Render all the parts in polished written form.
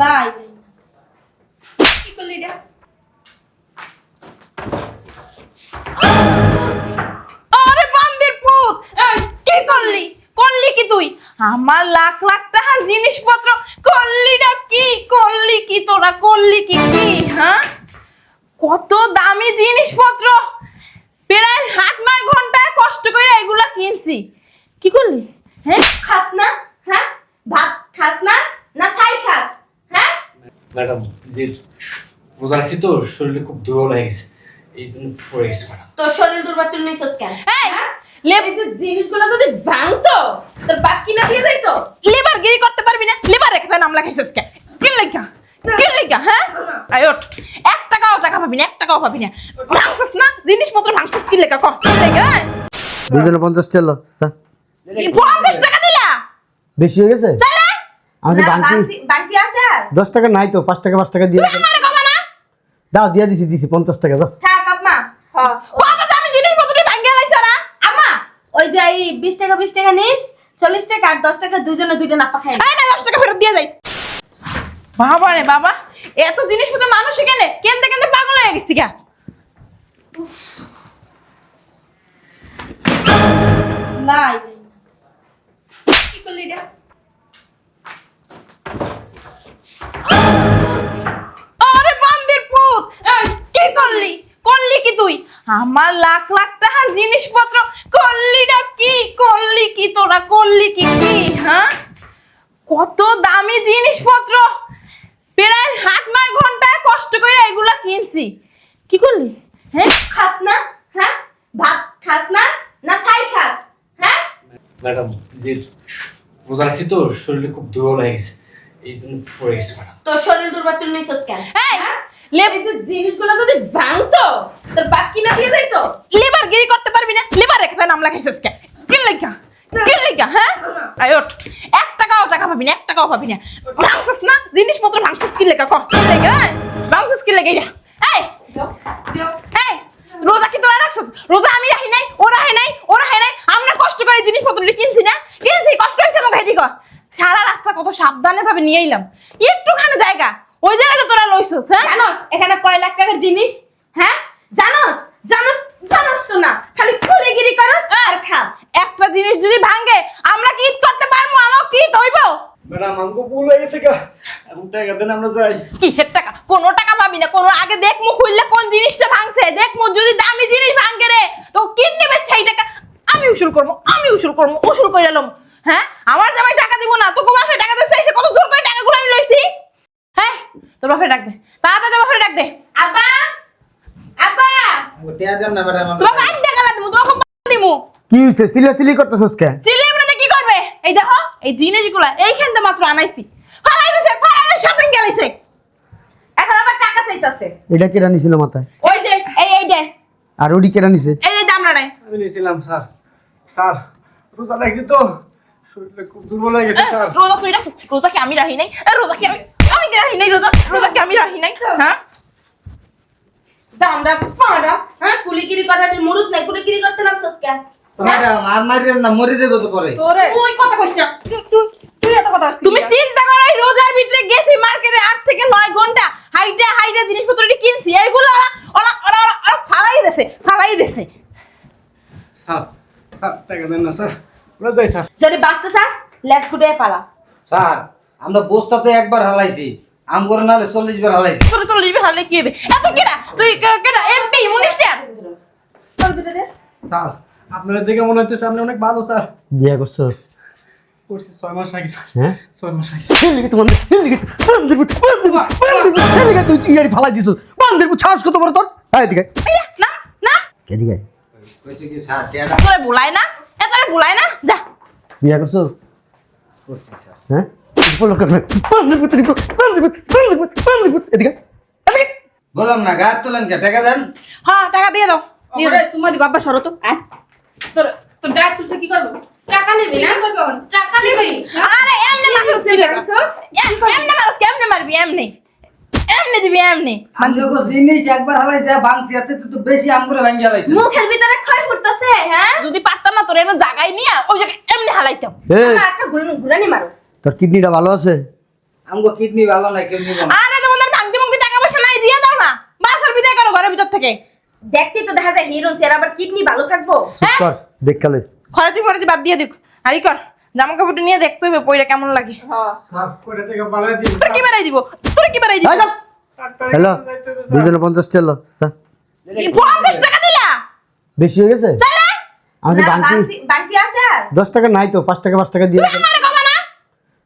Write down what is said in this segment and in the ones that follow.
লাই কি করলি রে? আরে বান্দির পুত, এই, কি করলি? করলি কি তুই? আমার লাখ লাখ টাকার জিনিসপত্র করলিটা কি? করলি কি তোরা? করলি কি কি? হ্যাঁ, কত দামি জিনিসপত্র, প্রায় 8-9 ঘন্টা কষ্ট করে এগুলা কিনছি। কি করলি? হ্যাঁ, খাস না? হ্যাঁ, ভাত খাস না? না ছাই খাস? হ্যাঁ, ম্যাডাম যে রোজা রাখছি তো শরীরে খুব দুর্বল হয়ে গেছে, এই জন্য পড়ে গেছে ম্যাডাম। তোর শরীর দুর্বল তুই নিছস কেন? এই, হ্যাঁ? এই যে জিনিসগুলো যদি ভাঙতো তোর বাপ কিনা দিয়ে যাইতো। লেবার গিরি করতে পারবি না? লেবার একটা নাম লাগাইছিস কে? কি লাগা? কি লাগা? হ্যাঁ, আয় ওঠ। 1 টাকাও টাকা পাবি না, 1 টাকাও পাবি না। ভাঙছিস না জিনিসপত্র, ভাঙছিস কি লাগা? ক কি লাগা? দুজনে 50 টাকা লো। এই 50 টাকা দিলা? বেশি হয়ে গেছে? তাহলে আমাকে না, বাকি বাকি আছে আর? 10 টাকা নাই তো, 5 টাকা 5 টাকা দিয়ে তুই আমারে কমা না? দাও, দিয়ে দিছি 50 টাকা বাস। থাক আম্মা। হ্যাঁ, কত দামি জিনিসপত্র ভাঙিয়া লাইছ না? আম্মা ওই যে এই 20 টাকা নিস, 40 টাকা আর 10 টাকা দুজনে দুইটা নাপা খাই। এই না, 10 টাকা ফেরত দিয়ে যাই। বাবা রে বাবা, এত জিনিসপত্র মানুষ কেনে কেনতে কেনতে পাগল হয়ে গেছি গা। লাই কি করলি রে? আরে বান্দির পুত, এই, কি করলি? করলি কি তুই? আমার লাখ লাখ টাকার জিনিসপত্র করলিটা কি? করলি কি তোরা? করলি কি কি? হ্যাঁ, কত দামি জিনিসপত্র, প্রায় 8-9 ঘন্টা কষ্ট করে এগুলা কিনছি। কি করলি? হ্যাঁ, খাস না? হ্যাঁ, ভাত খাস না? না ছাই খাস? হ্যাঁ, ম্যাডাম যে রোজা রাখছি তো শরীরে খুব দুর্বল হয়ে গেছে, এই জন্য পড়ে গেছে ম্যাডাম। তোর শরীর দুর্বল তুই নিছস কেন? এই, হ্যাঁ? এই যে জিনিসগুলো যদি ভাঙতো তোর বাপ কিনা দিয়ে যাইতো। লেবার গিরি করতে পারবি না? লেবার একটা নাম লাগাইছিস কে? কি লাগা? কি লাগা? হ্যাঁ, আয় ওঠ। 1 টাকাও টাকা পাবি না, 1 টাকাও পাবি না। ভাঙছিস না জিনিসপত্র, ভাঙছিস কি লাগা? ক কি লাগা? ভাঙছিস কি লাগা? এই, এই, রোজা কি তোরা রাখছিস? রোজা আমি রাখি নাই, ও রাখে নাই, ও রাখে নাই। আমরা কষ্ট করে জিনিসপত্রটি কিনছি না? কিনছি, কষ্ট হয়েছে আমাকে। হেঁটি কর, সারা রাস্তা কত সাবধানে ভাবে নিয়ে এলাম, একটুখানি জায়গা, ওই জায়গায় তো তোরা লইছিস। হ্যাঁ, জানোস এখানে কয় লাখ টাকার জিনিস? হ্যাঁ, জানোস? জানোস? জানোস তো না, খালি খুলিগিরি করস আর খাস। একটা জিনিস যদি ভাঙে আমরা কি ঈদ করতে পারবো? আমার কি তৈব? ম্যাডাম আমাকে ভুল হয়ে গেছে গা, এখন টাকা দেন আমরা যাই। কিসের টাকা? কোনো টাকা পাবি না। কোনো আগে দেখমু খুললে কোন জিনিসটা ভাঙছে, দেখমু যদি দামি জিনিস ভাঙে রে তো কিডনি বেচছে এই টাকা আমি উসুল করবো, আমি উসুল করবো, উসুল করে এলাম। হ্যাঁ, আমার জামাই টাকা দিব না, তোকে বাপে টাকা দিতে চাইছে, কত জোর করে টাকাগুলো আমি লইছি। হ্যাঁ, তোর বাপে ডাক দে, তাড়াতাড়ি তোর বাপে ডাক দে। আব্বা, আব্বা, টিয়া দেন না ম্যাডাম। তোমাকে আমি টাকা না দিমু, তোমাকে দিমু। কি হইছে? সিলি করতেছস কে? চিল্লে আপনারা কি করবে? এই দেখো এই জিনিসগুলা এইখানতে মাত্র আনাইছি, ফালাই দিছে, ফালাই শপিং গেলাইছে। এখন আবার টাকা চাইতাছে। এটা কেডা নিছিল মাথায়? ওই যে এই দে। আর ওডি কেডা নিছে? এই যে দামরা নাই। আমি নিয়েছিলাম স্যার। স্যার রোজা রাখছি তো শরীরে খুব দুর্বল হয়ে গেছে স্যার। রোজা তুই রাখ, রোজা কি আমি রাখি নাই? রোজা কি আমি কি রাখি নাই? রোজা কি আমি রাখি নাই? হ্যাঁ, দামরা পাড়া, হ্যাঁ, কুলিগিরি করার মুরুদ নাই, কুলিগিরি করতে লাগছস কেন? ম্যাডাম আর মারিরেন না, মরে দেব তো পরে। তোরে তুই কথা কইছ না, তুই এত কথা কইছিস। তুমি চিন্তা করো, এই রোজার ভিতরে গেছি মার্কেটে 8 থেকে 9 ঘন্টা হাইটা হাইটা জিনিসপত্রটি কিনছি, এইগুলো ওরা ওরা ওরা ফালাই দিছে। স্যার স্যার টাকা দেন না স্যার, আমরা যাই স্যার। যদি বাঁচতে চাস লেট ফুটে পালা। স্যার আমরা বস্তাতে একবার হালাইছি, আম করে নাহলে 40 বার হালাইছি। তোর তো লিবে হালে কি হবে? এত কেডা তুই? কেডা এমপি মিনিস্টার? তোর দিতে দে। স্যার আপনারা দেখে মনে হচ্ছে আপনি অনেক ভালো স্যার। বিয়া করছস? করছি 6 মাস আগে স্যার। হ্যাঁ, 6 মাস আগে। এলিগে তো এলিগে তুই চিয়ারি ফালাই দিছস। বান্দের কো ছাস কত বড় তোর? আয় দিকে, এই না না, এদিকে। কইছে কি স্যার টিয়াটা তোরে বুলাই না, তোরে বুলাই না, যা। বিয়া করছস? করছি স্যার। হ্যাঁ, বলো কেন? বান্দের কো এদিকে, এদিকে। বললাম না গাছ তোলেন কে, টাকা দেন। হ্যাঁ, টাকা দিয়ে দাও, দিয়ে ওরে দাও। চুমা দি বাবা সরো তো। তোর তোর গায়ে তুলছে কি করব? টাকা নিবি না? টাকা নিবি? আরে এমনে মারছিস কি লাগা? এমনে মারছিস, কেমনে মারবি? এমনে দিবি, এমনে। আমগো জিনিস একবার হালাইছে ভাঙছি, এতে তো বেশি আম করে ভাঙি হালাইছি। মুখের ভিতরে ক্ষয় করতেছে, হ্যাঁ? যদি পারতাম না তোর এমন জায়গায় নিয়ে ওই জায়গায় এমনি হালাইতাম। এই, আমার একটা ঘুরানি মারো। তোর কিডনিটা ভালো আছে? আমগো কিডনি ভালো নাই, কেউ নিব না। আরে তোমাদের ভাঙতি মুক্তি টাকা পয়সা নাই, দিয়ে দাও না, বাসার বিদায় করো ঘরের ভিতর থেকে। দেখতে তো দেখা যায় হিরো চেহারা, আবার কিডনি ভালো থাকবো? চুপ কর দেখকালে খরচি ফরচি বাদ দিয়ে দিক, আরে কর জামা কাপড়টা নিয়ে দেখতে হবে পয়রা কেমন লাগে। সাস করে থেকে বাড়াই দিই তোর কি বাড়াই দিব, তোর কি বাড়াই দিব? হ্যালো দুজনে 50 টাকা লো এই 50 টাকা দিলা বেশি হয়ে গেছে তাহলে আমাকে না, বাংতি বাংতি আছে আর 10 টাকা নাই তো 5 টাকা দিয়ে তুমি মানে কমা না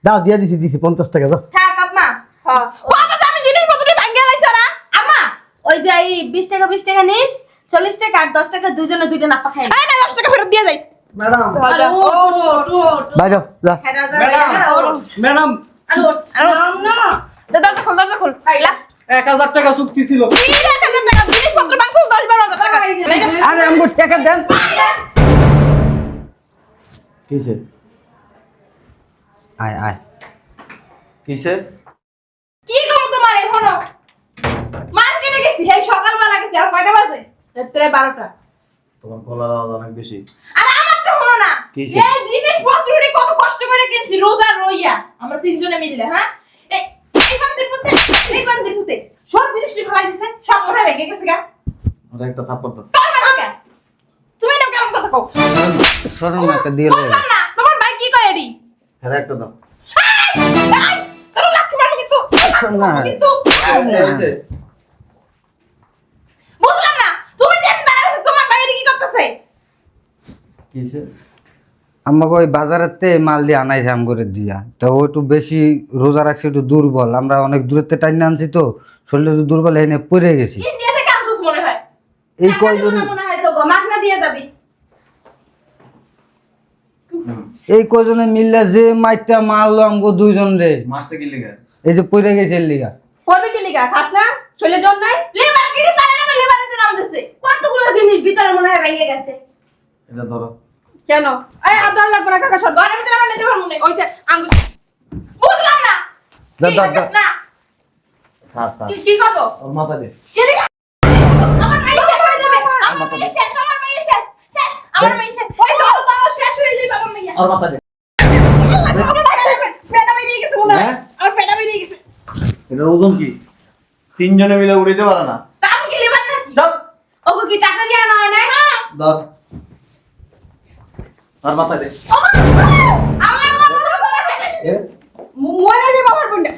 দাও দিয়ে দিছি 50 টাকা বাস থাক আম্মা। হ্যাঁ কত দামি জিনিসপত্র ভাঙিয়ে লাইছ না। আম্মা, ওই যে এই 20 টাকা নিস, 40 টাকা আর 10 টাকা দুজনে দুইটা নাপা খাই। এই না 10 টাকা ফেরত দিয়ে যাই। ম্যাডাম বাইরে যা ম্যাডাম দরজা খোল আইলা 1000 টাকা চুক্তি ছিল। 30,000 টাকা জিনিসপত্র ভাঙছো 10-12,000 টাকা। আরে আমগো টাকা দেন। কিসে আয় কিসে কি কম তোমার এখনো মার্কেটে গেছি, এই সকালবেলা গেছি, আর কয়টা বাজে? রাত্রে 12টা। তোমার গলার আওয়াজ অনেক বেশি। আর আমার তো হলো না, কিসে? এই জিনিসপত্রটি কত কষ্ট করে কিনছি রোজা রইয়া আমরা তিনজনে মিললে। হ্যাঁ এই বান্দির পুতে সব জিনিসটি ভালাই দিছে, সব মনে ভেঙে গেছে গা। আর একটা থাপ্পড় দাও। তোর না কে তুমি না কেমন কথা কও? সরম একটা দিয়ে লয়ে বুঝলাম না তোমার ভাই কি কয় এডি? হ্যাঁ একটা দাও। এই তোর লাঠি মারবো কিন্তু, না। কিন্তু হয়েছে বুঝলাম না তুমি যেন দাঁড়াছো, তোমার ভাই এডি কি করতেছে? কিসে আমাকে ওই বাজারেতে মাল দিয়ে আনাইছে আমগরে দিয়া, তো ও একটু বেশি রোজা রাখছে, একটু দুর্বল, আমরা অনেক দূরেতে টাইনে আনছি তো শরীরে একটু দুর্বল এনে পড়ে গেছি। ইন্ডিয়া থেকে আনছস মনে হয়। এই কয়জন মনে হয় তো গো মাখনা দিয়ে যাবি। মিললে যে মাইটা মারলো আমগো দুইজন রে, মারছে কি লিগা? এই যে পড়ে গেছে এর লিগা। পড়বি কি লিগা? খাস না? চলে জন নাই? লিভার গিরি পারে না, লিভারেতে নাম দিছে। কতগুলো জিনিস ভিতরে মনে হয় ভেঙে গেছে। এটা ধরো। কেন? এই আদার লাগবে না কাকা, সর। ঘরের ভিতরে আমার নিতে পারবো না। ওই যে আঙ্গুল বুঝলাম না দাও, কি দাও, হয়েছে? দাও। না ছাড় ছাড়। কি করবো? ওর মাথা দে। এদিকে আমার মাই শেষ হয়ে যাবে, আমার মাই শেষ, আমার মাই শেষ শেষ, আমার মাই শেষ, ওই ধরো ধরো শেষ হয়ে যাবে আমার মাইয়া। ওর মাথা দে। আমার পেটা বেরিয়ে গেছে মনে হয়, হ্যাঁ? আমার পেটা বেরিয়ে গেছে। এটার ওজন কি? তিনজনে মিলে উড়াইতে পারে না। তা আমি কি লিভার নাকি? চল ওগো কি টাকা দিয়ে আনা হয় না? ধর। ওর মাথা দে। মরে যাবে আমার বোনটা।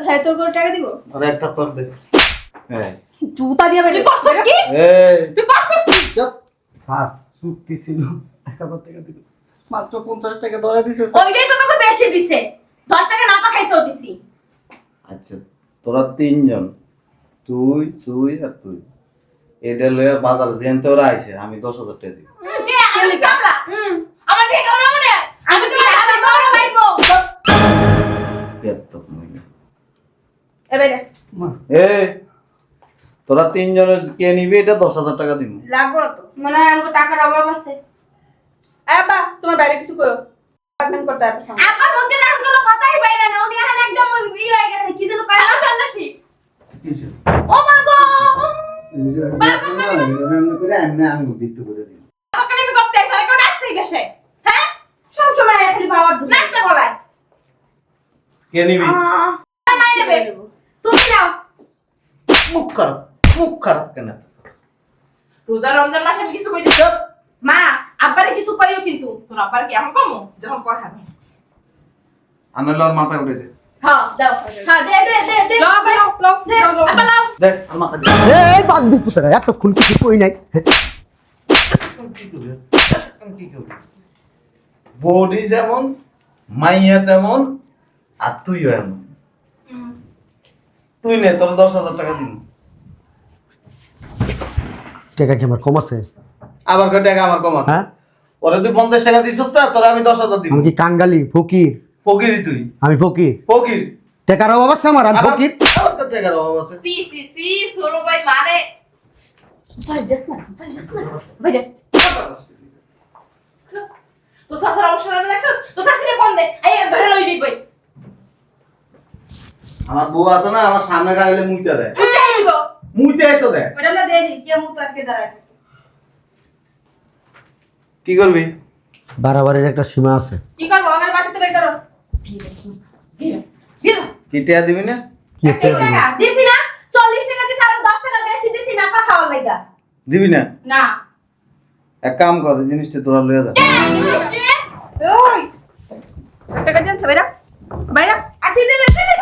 হ্যাঁ তোর করে টাকা দিব? আর একটা তোর দে। হ্যাঁ। জুতা দিয়ে তুই করছস কি? এই তুই করছস কি? চুপ। স্যার চুক্তি ছিল 1000 টাকা দিল, মাত্র 50 টাকা ধরে দিছে। ওইটাই তো তোকে বেশি দিছে, 10 টাকা না পাখাইতেও দিছি। আচ্ছা তোরা তিনজন, তুই আর তুই, এটা লয়ে বাজার যেনতে ওরা আইছে, আমি 10,000 টাকা দিব। কে আমি কামলা? আমার দিকে কামলা মনে হয়? আমি তোমার হাতে বড় ভাইবো। বেয়াদব মহিলা। এবারে এই তোরা তিনজনে কে নিবি এটা 10,000 টাকা দিব। লাগবো না তো, মনে হয় আমাকে টাকার অভাব আছে। আব্বা তোমার বাইরে কিছু কইও, পেমেন্ট করতে হবে। আব্বা মুখে না কোনো কথাই বাইরে না, উনি এখন একদম ই হয়ে গেছে, কি যেন কয় সন্ন্যাসী। ও মা গো। আমাকে আমি করতে আইছি, আর কেউ ডাকছে এই বেশে? হ্যাঁ? সব সময় খালি পাওয়ার দুষ। নাকটা গলায়। কে নিবি? আর মাই নেবে। তুমি নাও। মুখ খারাপ কেন? রোজা রমজান মাসে আমি কিছু কইতে চুপ। মা আব্বারে কিছু কইও কিন্তু। তোর আব্বার কি এখন কমো? যখন কর হাতে। আনালে ওর মাথা উঠে দে। হ্যাঁ দাও। হ্যাঁ দে। লও, লও, লও, দে লও। আব্বা লাও। দে আর মাথা দে। এই বান্দি পুতরা এত খুন কিছু কই নাই কি করবে? কি করবে? বডি যেমন, মাইয়া তেমন, আর তুইও এমন। তুই নে, তোর 10,000 টাকা দিন। টাকা কি আমার কম আছে আবার কয় টাকা আমার কম আছে? হ্যাঁ ওরে তুই 50 টাকা দিছিস না, তোর আমি 10,000 দিব। আমি কি কাঙ্গালি ফকির? ফকিরি তুই, আমি ফকির, ফকির। টাকার অভাব আছে আমার, আমি আবার ফকির। আবার কয় টাকার অভাব আছে? সি সরো ভাই মানে ভাই জাস্ট না। ভাই জাস্ট। তো সাথে অবশ্য না দেখছ তো সাথে ফোন দে এই ধরে লই দিবই আমার বউ আছে না, আমার সামনে গাড়িলে মুইতে দেয়। উঠাই দিব মুইতে তো দেয়। ওটা আমরা দেই কে মুখ আটকে দাঁড়ায়। কি করবি? বাড়াবাড়ির একটা সীমা আছে। কি করবো আমার বাসাতে বের করো দিয়ে দাও কি টিয়া দিবি না? কি একটা টাকা দিছি না 40 টাকা দিছি আর 10 টাকা বেশি দিছি না পা খাওয়ার লাগা দিবি না? না এক কাম কর, এই জিনিসটা তোরা লয়ে যা। ওই টাকা জানছ বাইরা বাইরা আখি দিলে দিলে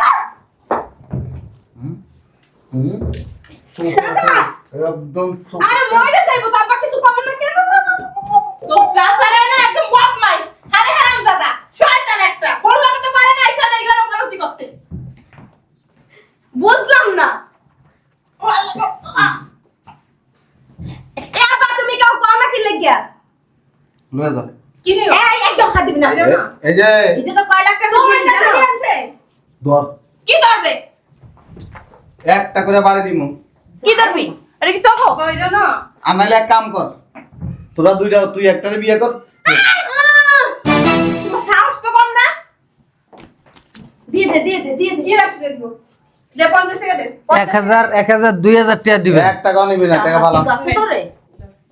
একদম আরে মইরা যাইবো তো আব্বা কিছু কম না কেন দোস্ত রাস্তায় না একদম বদমাইশ আরে হারামজাদা শয়তান একটা বললাম তো পারে না এখানে এগুলো গলতি করতে বুঝলাম না এ আব্বা তুমি কাউ কও না কি লাগিয়া লয়ে যা। কি নিও এই একদম হাত দিবি না এই যে এই যে তো কয় লাখ টাকা দিয়ে জানো আনছে ধর, কি করবে একটা করে বাড়ি দিমু। কি ধরবি? এটা কি তোকে? কইরা না আর নাইলে এক কাম কর, তোরা দুইটা, তুই একটারে বিয়ে কর। তোমার সাহস তো কম না দিয়ে দে কি রাখছি দেব যে 50 টাকা দে 1000 1000 2000 টাকা দিবে। এক টাকাও নিবি না, টাকা ভালো, ঠিক আছে তোরে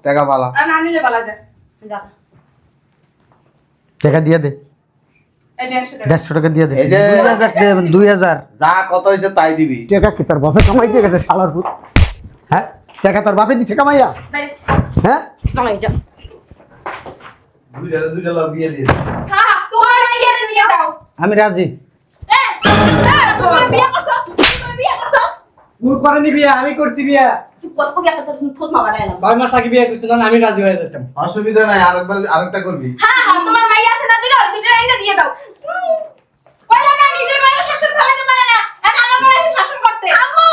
টাকা ভালো। আর না নিলে বলা যায় যা টাকা দিয়ে দে, এই 150 টাকা 150 টাকা দিয়ে দে। এই যে 2000 দেবেন 2000। যা কত হয়েছে তাই দিবি। টাকা কি তোর বাপে কামাই দিয়ে গেছে শালার পুত? হ্যাঁ, টাকা তোর বাপে দিছে কামাইয়া? ভাই হ্যাঁ, কামাই যা দুইটা লোক বিয়ে দিয়ে হ্যাঁ তোমার মাইয়ারে নিয়ে দাও আমি রাজি। তুমি বিয়ে করছো মুখ করেনি বিয়ে, আমি করছি বিয়ে। তুই কত বিয়ে করছো তুমি থুত মারা না 6 মাস আগে বিয়ে করছি, না আমি রাজি হয়ে যেতাম। অসুবিধা নাই, আরেকটা করবি। হ্যাঁ তোমার মাইয়া আছে না দিলো দুইটা রাইনা দিয়ে দাও বলে না নিজের বাড়ি শাসন ফেলাতে পারে না আর আমার বাড়ি এসে শাসন করতে আম্মু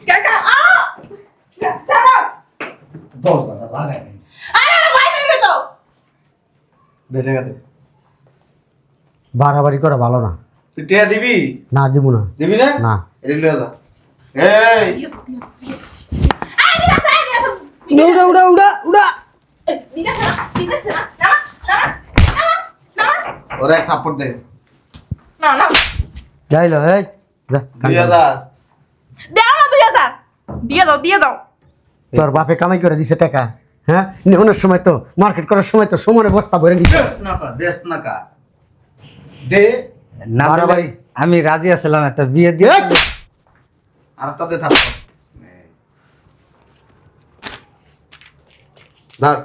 কাকা ছাড়ো 10,000 লাগাই নাই। আরে না ভাই ভাই তো দে টাকা দে। বাড়াবাড়ি করা ভালো না। তুই টিয়া দিবি? না দিব না। দিবি না? না। এটা লয়ে যা। এই উড়া উড়া উড়া উড়া। ওরে এক থাপ্পড় দে। না না যাইলো এই যা। 2000 দাও না 2000 দিয়ে দাও তোর বাপে কামাই করে দিছে টাকা। হ্যাঁ, নেওয়ার সময় তো মার্কেট করার সময় তো সমরে বস্তা ভরে নিছে। দেশ না কা দে। না দিলে বাড়াবাড়ি। আমি রাজি আছিলাম একটা বিয়ে দিয়ে। আরেকটা দে থাপ্পড়। ধর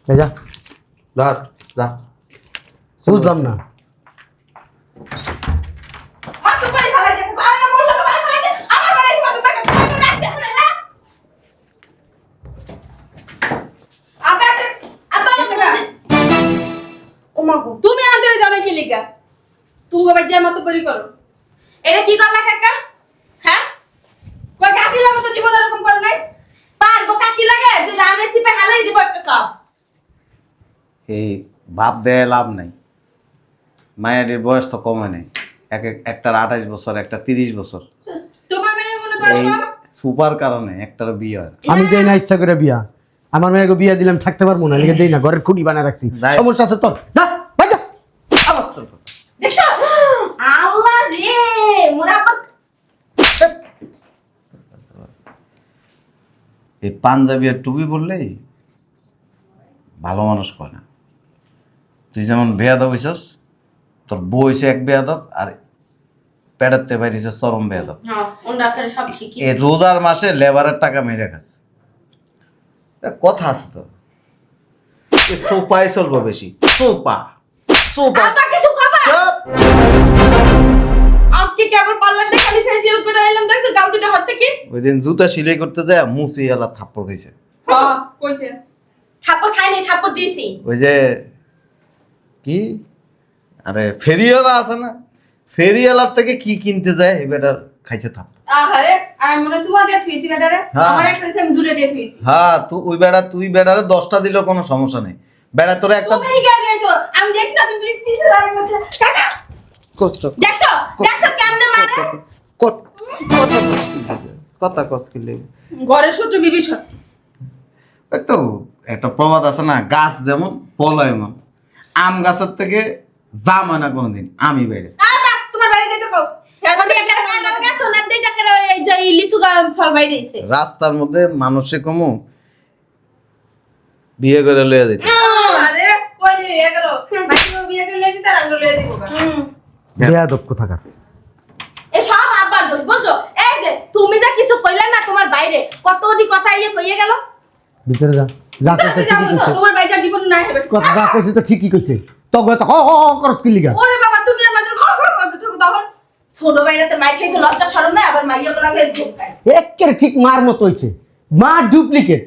এই যা, ধর যা। বুঝলাম না। মাথা পাই ফেলাই দিয়েছে ভালো না বললো ভাই ফেলাই দে আমার বাড়ি এসে মাথা পাই তুমি রাখতে শুনে না আব্বা ও মা গো তুমি আমাদের জানো কি লিখা তুমি গো বাচ্চা মত করি করো এটা কি করলা কাকা হ্যাঁ কই কাকি লাগো তো জীবন এরকম করে নাই পারবো কাকি লাগে তুই রানের চিপে হালাই দিব একটা সব এই বাপ দেয় লাভ নাই, মায়ের বয়স তো কমে নেই। একটার 28 বছর, একটা 30 বছর। তোমার মেয়ে মনে বয়স এই কম সুপার কারণে একটার বিয়ে হয়। আমি দেই না ইচ্ছা করে বিয়া। আমার মেয়েকে বিয়া দিলাম থাকতে পারবো না, লিখে দেই না, ঘরের খুঁটি বানায় রাখছি। যাই। সমস্যা আছে তোর? না, ভাই যা। দেখছো আল্লাহ রে মোরা আপা এই পাঞ্জাবি আর টুপি বললেই ভালো মানুষ কয় না। তুই যেমন বেয়াদব হইছস, তোর বউ হইছে এক বেয়াদব, আর পেটাতে বাইরেছে চরম বেয়াদব। হ্যাঁ ওনরা করে সব শিখি এই রোজার মাসে লেবারের টাকা মেরে খাস। কথা আছে তো, সোফায় চলবো বেশি। সোফা সোফা আপা কিছু কবা চুপ। আজকে কেবল পার্লার থেকে খালি ফেসিয়াল করে আইলাম দেখছো গাল দুটো হচ্ছে কি ওই দিন জুতা সিলাই করতে যায় মুসি এলা থাপ্পড় খাইছে। হ্যাঁ কইছে থাপ্পড় খাই নাই থাপ্পড় দিছি ওই যে কি, আরে ফেরিওয়ালা আছে না, ফেরিওয়ালার থেকে কি কিনতে যায় এই বেটার খাইছে থাপ্পড়। আহারে আমি মনে সুমা দিয়ে থুইছি বেটারে হ্যাঁ। আমার একটা আমি দূরে দিয়ে থুইছি হ্যাঁ তুই বেটারে 10টা দিলেও কোনো সমস্যা নেই। বেটা তোরা একটা তুমি গিয়ে দিয়েছো আমি দেখছি না তুমি পিছে দাঁড়িয়ে বলছে কাকা কষ্ট দেখছো দেখছো কেমনে মারে কথা কসকিলে ঘরে সূত্র বিভীষণ তো একটা প্রবাদ আছে না, গাছ যেমন ফল এমন। আম গাছের থেকে জাম হয় না কোনোদিন, আমি বাইরে। আবা তোমার বাড়ি যাইতে কও এখন একটা কাঁঠাল গাছ ওনার দেই দেখে এই যে লিচু গাছ ফল বাইরে আইছে রাস্তার মধ্যে মানুষে কমু বিয়ে করে লইয়া যেতে। আরে কই নিয়ে গেল মাইকে বিয়ে করে লয়ে যেতে আর আঙ্গুল লয়ে যাবো বেয়াদব কোথাকার। এই সব আব্বার দোষ বুঝছো এই যে তুমি যা কিছু কইলে না তোমার বাইরে কতটি কথা কইয়ে গেল ভিতরে যা যা কইছে ঠিকই কইছে। তোমার বাইচার জীবন নাই হবে কথা যা কইছে তো ঠিকই কইছে। তবে তো করস কি লিগা? ওরে বাবা তুমি আমাদের তখন ছোট বাইরেতে মাই খেয়েছো লজ্জা শরম নাই আবার মাইয়া গুলা ফেল ঢুকায় একেবারে ঠিক মার মতো হইছে। মা ডুপ্লিকেট।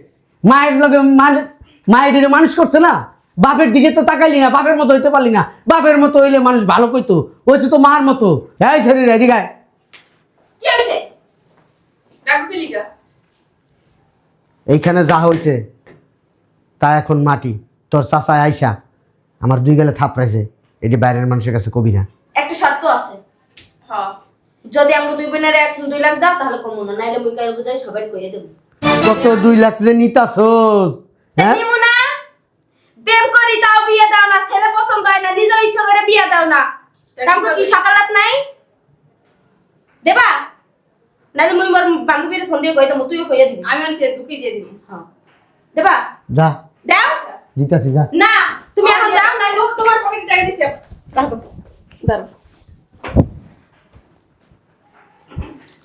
মায়ের লগে মায়ের মানুষ করছে না, বাপের দিকে তো তাকাইলি না, বাপের মতো হইতে পারলি না। বাপের মতো হইলে মানুষ ভালো কইতো, হয়েছে তো মার মতো। এই শরীর এদিকে আয়। কি হইছে ডাকু কি লিগা এইখানে যা হইছে তা এখন মাটি। তোর চাচা আইসা আমার 2 গালে থাপড়াইছে, এটি বাইরের মানুষের কাছে কবি না। একটা শর্ত আছে হ্যাঁ যদি আমরা দুই বোনের 2 লাখ দাও তাহলে কমু না নাইলে মুই কাল বুঝাই সবাই কইয়ে দেব কত 2 লাখ যে নিতাছস? হ্যাঁ নিমু না প্রেম করি তাও বিয়ে দাও না ছেলে পছন্দ হয় না নিজের ইচ্ছা করে বিয়ে দাও না আমগো কি সকাল রাত নাই দেবা নাইলে মুই মোর বান্ধবীর ফোন দিয়ে কই দেব তুইও কইয়ে দিবি আমি অন ফেসবুকে দিয়ে দিবি হ্যাঁ দেবা যা দাও দিতাছি যা। না তুমি এখন দাও না তোমার পকেটে টাকা দিছি দাও দাও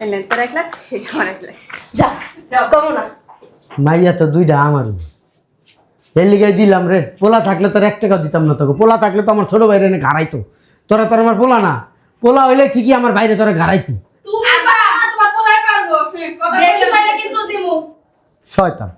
এনে তো রাখলা আমার রাখলা যা যাও কমো না মাইয়া তো 2টা আমারও। এর লিগাই দিলাম রে। পোলা থাকলে তোর 1 টাকাও দিতাম না তোকে। পোলা থাকলে তো আমার ছোট ভাইরে এনে ঘাড়াইতো। তোরা তোর আমার পোলা না। পোলা হইলে ঠিকই আমার বাইরে তোরা ঘাড়াইতি। তুমি তোমার পোলাই পারবো কথা বেশি পাইলে কিন্তু দিমু শয়তান।